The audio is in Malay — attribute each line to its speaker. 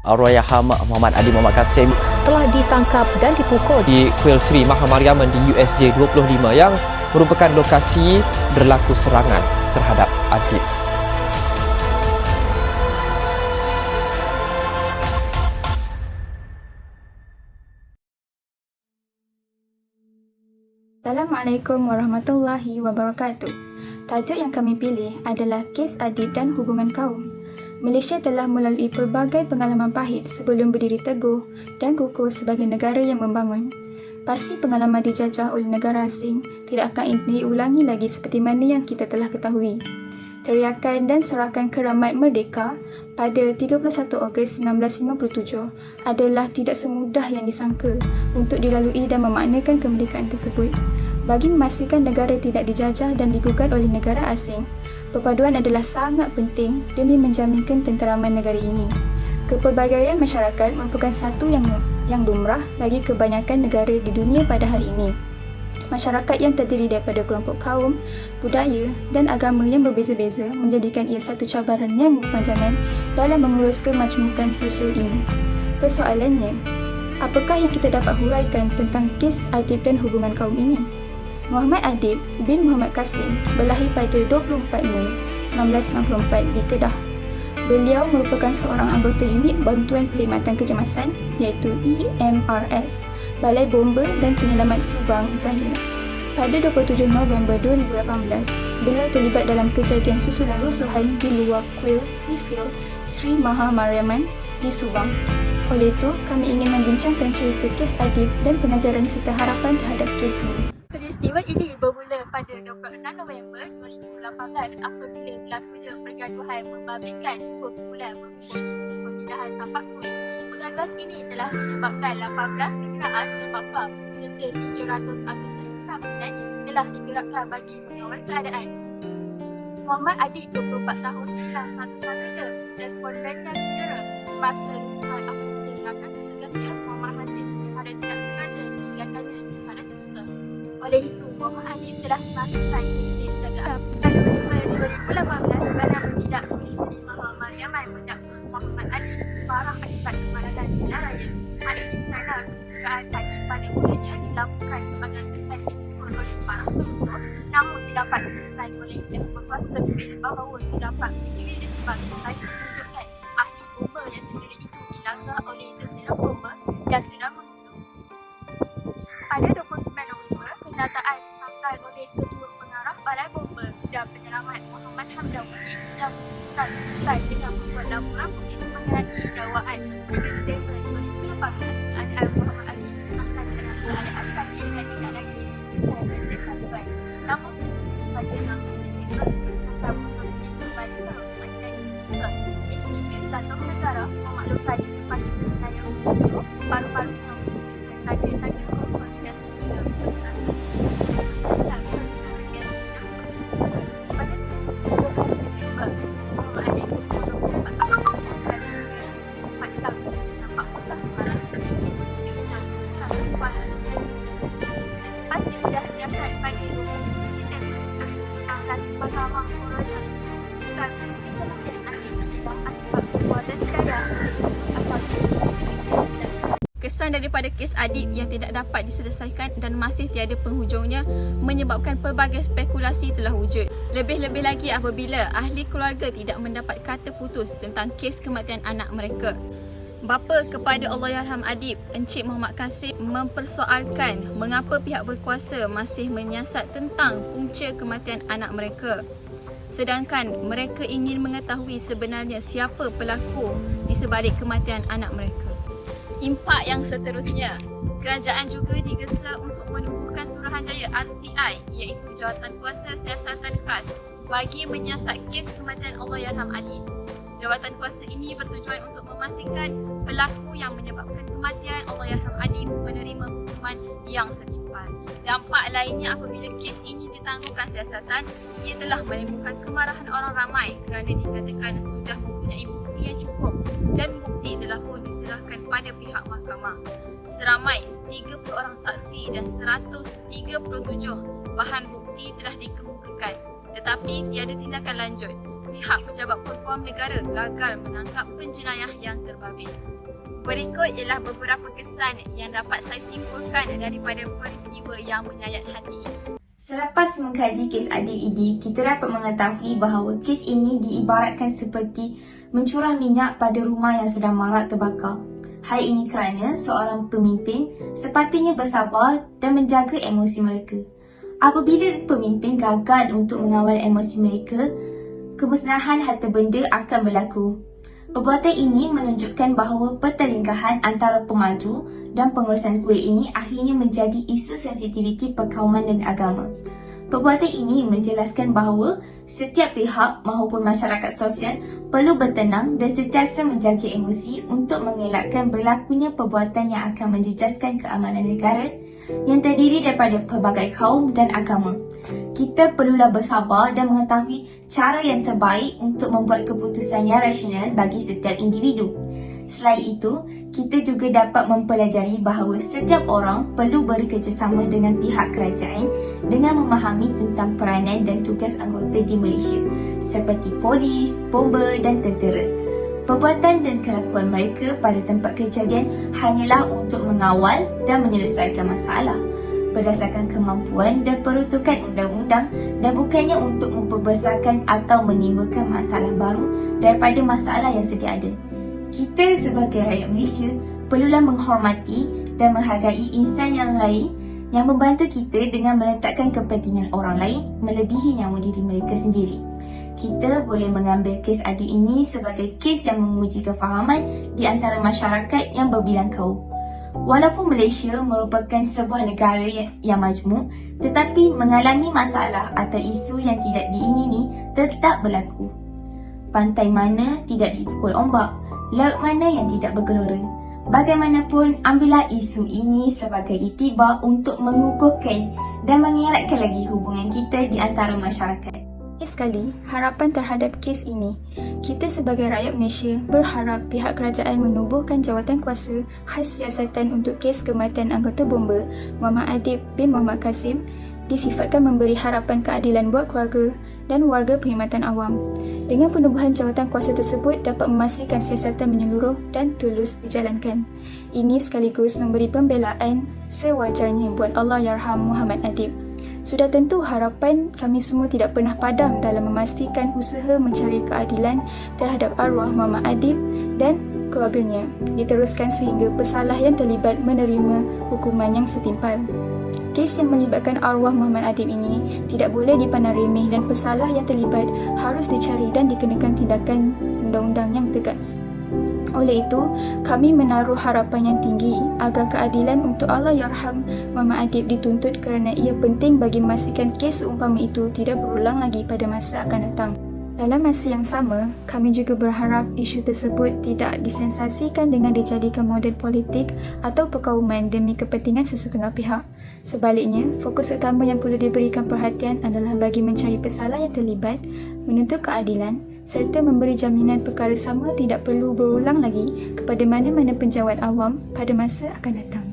Speaker 1: Allahyarham Muhammad Adib Muhammad Kasim
Speaker 2: telah ditangkap dan dipukul
Speaker 1: di Kuil Sri Mahamariaman di USJ 25 yang merupakan lokasi berlaku serangan terhadap Adib.
Speaker 3: Assalamualaikum warahmatullahi wabarakatuh. Tajuk yang kami pilih adalah Kes Adib dan Hubungan Kaum. Malaysia telah melalui pelbagai pengalaman pahit sebelum berdiri teguh dan kukuh sebagai negara yang membangun. Pasti pengalaman dijajah oleh negara asing tidak akan diulangi lagi seperti mana yang kita telah ketahui. Teriakan dan sorakan keramat merdeka pada 31 Ogos 1957 adalah tidak semudah yang disangka untuk dilalui dan memaknakan kemerdekaan tersebut. Bagi memastikan negara tidak dijajah dan digugat oleh negara asing, perpaduan adalah sangat penting demi menjaminkan tenteraman negara ini. Kepelbagaian masyarakat merupakan satu yang lumrah bagi kebanyakan negara di dunia pada hari ini. Masyarakat yang terdiri daripada kelompok kaum, budaya dan agama yang berbeza-beza menjadikan ia satu cabaran yang berpanjangan dalam mengurus kemajmukan sosial ini. Persoalannya, apakah yang kita dapat huraikan tentang kes Adib dan hubungan kaum ini? Muhammad Adib bin Muhammad Kasim berlahir pada 24 Mei 1994 di Kedah. Beliau merupakan seorang anggota unit Bantuan Perkhidmatan Kecemasan iaitu EMRS, Balai Bomba dan Penyelamat Subang Jaya. Pada 27 November 2018, beliau terlibat dalam kejadian susulan rusuhan di luar kuil sivil Sri Mahamariaman di Subang. Oleh itu, kami ingin membincangkan cerita kes Adib dan pengajaran serta harapan terhadap kes ini. Peristiwa ini bermula pada 26 November 2018 apabila berlakunya pergaduhan membabitkan dua kumpulan berhubung isu pemindahan tapak kuil. Pergaduhan ini telah menyebabkan 18 kenderaan terbakar serta 700 anggota keselamatan telah digerakkan bagi mengawal keadaan. Muhammad Adib 24 tahun adalah satu-satunya responden yang cedera semasa rusuhan apabila rakan setegahnya Muhammad Hasim secara tidak sengaja meninggalkannya secara terbuka. Oleh itu, Muhammad Adib telah dimasukkan ke unit jagaan. Pada November 2018, Badan Bertindak Kuil Sri Mahamariaman mendakwa Muhammad Adib parah akibat kemarahan jalan raya. Hal ini kerana kecederaan kaki pada mulanya dilakukan sebagai kesan dipukul oleh para perusuh, namun didapat ditekan oleh kes berkuasa bil bahawa didapat berdiri di sebagai satu menunjukkan ahli bomba yang cedera itu dilanggar oleh jentera bomba yang sedang membunuh. Pada 29 November, kenyataan disangkal oleh Ketua Pengarah Balai Bomba dan Penyelamat Muhammad Hamdawi yang memutuskan dengan membuat laporan polis mengenai dakwaan 3 Disember 2018 keadaan Muhammad Adib disangkal dalam keadaan askari dan tidak lagi dan Taliban. Namun, pada 16 Disember, disangkal Muhammad Adib kembali terus menjadi terbuka. Istimewa Jatuh Negara memaklumkan selepas sebenarnya paru-paru yang menunjukkan tanda-tanda konsolidasi dan demokrasi.
Speaker 4: Kesan daripada kes Adib yang tidak dapat diselesaikan dan masih tiada penghujungnya menyebabkan pelbagai spekulasi telah wujud. Lebih-lebih lagi apabila ahli keluarga tidak mendapat kata putus tentang kes kematian anak mereka. Bapa kepada Allahyarham Adib, Encik Muhammad Kasim mempersoalkan mengapa pihak berkuasa masih menyiasat tentang punca kematian anak mereka. Sedangkan mereka ingin mengetahui sebenarnya siapa pelaku di sebalik kematian anak mereka. Impak yang seterusnya, kerajaan juga digesa untuk menubuhkan Suruhanjaya RCI iaitu Jawatan Kuasa Siasatan Khas bagi menyiasat kes kematian Allahyarham Adib. Jawatan kuasa ini bertujuan untuk memastikan pelaku yang menyebabkan kematian Allahyarham Adib menerima hukuman yang setimpal. Dampak lainnya apabila kes ini ditangguhkan siasatan, ia telah menimbulkan kemarahan orang ramai kerana dikatakan sudah mempunyai bukti yang cukup dan bukti telah pun diserahkan pada pihak mahkamah. Seramai 30 orang saksi dan 137 bahan bukti telah dikemukakan tetapi tiada tindakan lanjut. pihak pejabat peguam negara gagal menangkap penjenayah yang terbabit. Berikut ialah beberapa kesan yang dapat saya simpulkan daripada peristiwa yang menyayat hati ini.
Speaker 3: Selepas mengkaji kes Adib ini, kita dapat mengetahui bahawa kes ini diibaratkan seperti mencurah minyak pada rumah yang sedang marak terbakar. Hal ini kerana seorang pemimpin sepatutnya bersabar dan menjaga emosi mereka. Apabila pemimpin gagal untuk mengawal emosi mereka, kemusnahan harta benda akan berlaku. Perbuatan ini menunjukkan bahawa pertelingkahan antara pemaju dan pengurusan kuil ini akhirnya menjadi isu sensitiviti perkauman dan agama. Perbuatan ini menjelaskan bahawa setiap pihak maupun masyarakat sosial perlu bertenang dan sentiasa menjaga emosi untuk mengelakkan berlakunya perbuatan yang akan menjejaskan keamanan negara yang terdiri daripada pelbagai kaum dan agama. Kita perlulah bersabar dan mengetahui cara yang terbaik untuk membuat keputusan yang rasional bagi setiap individu. Selain itu, kita juga dapat mempelajari bahawa setiap orang perlu bekerjasama dengan pihak kerajaan dengan memahami tentang peranan dan tugas anggota di Malaysia seperti polis, bomba dan tentera. Perbuatan dan kelakuan mereka pada tempat kejadian hanyalah untuk mengawal dan menyelesaikan masalah berdasarkan kemampuan dan peruntukan undang-undang dan bukannya untuk memperbesarkan atau menimbulkan masalah baru daripada masalah yang sedia ada. Kita sebagai rakyat Malaysia perlulah menghormati dan menghargai insan yang lain yang membantu kita dengan meletakkan kepentingan orang lain melebihi nyawa diri mereka sendiri. Kita boleh mengambil kes Adib ini sebagai kes yang menguji kefahaman di antara masyarakat yang berbilang kaum. Walaupun Malaysia merupakan sebuah negara yang majmuk, tetapi mengalami masalah atau isu yang tidak diingini tetap berlaku. Pantai mana tidak dipukul ombak, laut mana yang tidak bergelora. Bagaimanapun, ambillah isu ini sebagai iktibar untuk mengukuhkan dan mengeratkan lagi hubungan kita di antara masyarakat.
Speaker 2: Sekali, harapan terhadap kes ini, kita sebagai rakyat Malaysia berharap pihak kerajaan menubuhkan jawatan kuasa khas siasatan untuk kes kematian anggota bomba Muhammad Adib bin Muhammad Kasim disifatkan memberi harapan keadilan buat keluarga dan warga perkhidmatan awam. Dengan penubuhan jawatan kuasa tersebut dapat memastikan siasatan menyeluruh dan tulus dijalankan. Ini sekaligus memberi pembelaan sewajarnya buat Allahyarham Muhammad Adib. Sudah tentu harapan kami semua tidak pernah padam dalam memastikan usaha mencari keadilan terhadap arwah Muhammad Adib dan keluarganya diteruskan sehingga pesalah yang terlibat menerima hukuman yang setimpal. Kes yang melibatkan arwah Muhammad Adib ini tidak boleh dipandang remeh dan pesalah yang terlibat harus dicari dan dikenakan tindakan undang-undang yang tegas. Oleh itu, kami menaruh harapan yang tinggi agar keadilan untuk Allahyarham Muhammad Adib dituntut kerana ia penting bagi memastikan kes seumpama itu tidak berulang lagi pada masa akan datang. Dalam masa yang sama, kami juga berharap isu tersebut tidak disensasikan dengan dijadikan model politik atau perkauman demi kepentingan sesetengah pihak. Sebaliknya, fokus utama yang perlu diberikan perhatian adalah bagi mencari pesalah yang terlibat, menuntut keadilan serta memberi jaminan perkara sama tidak perlu berulang lagi kepada mana-mana penjawat awam pada masa akan datang.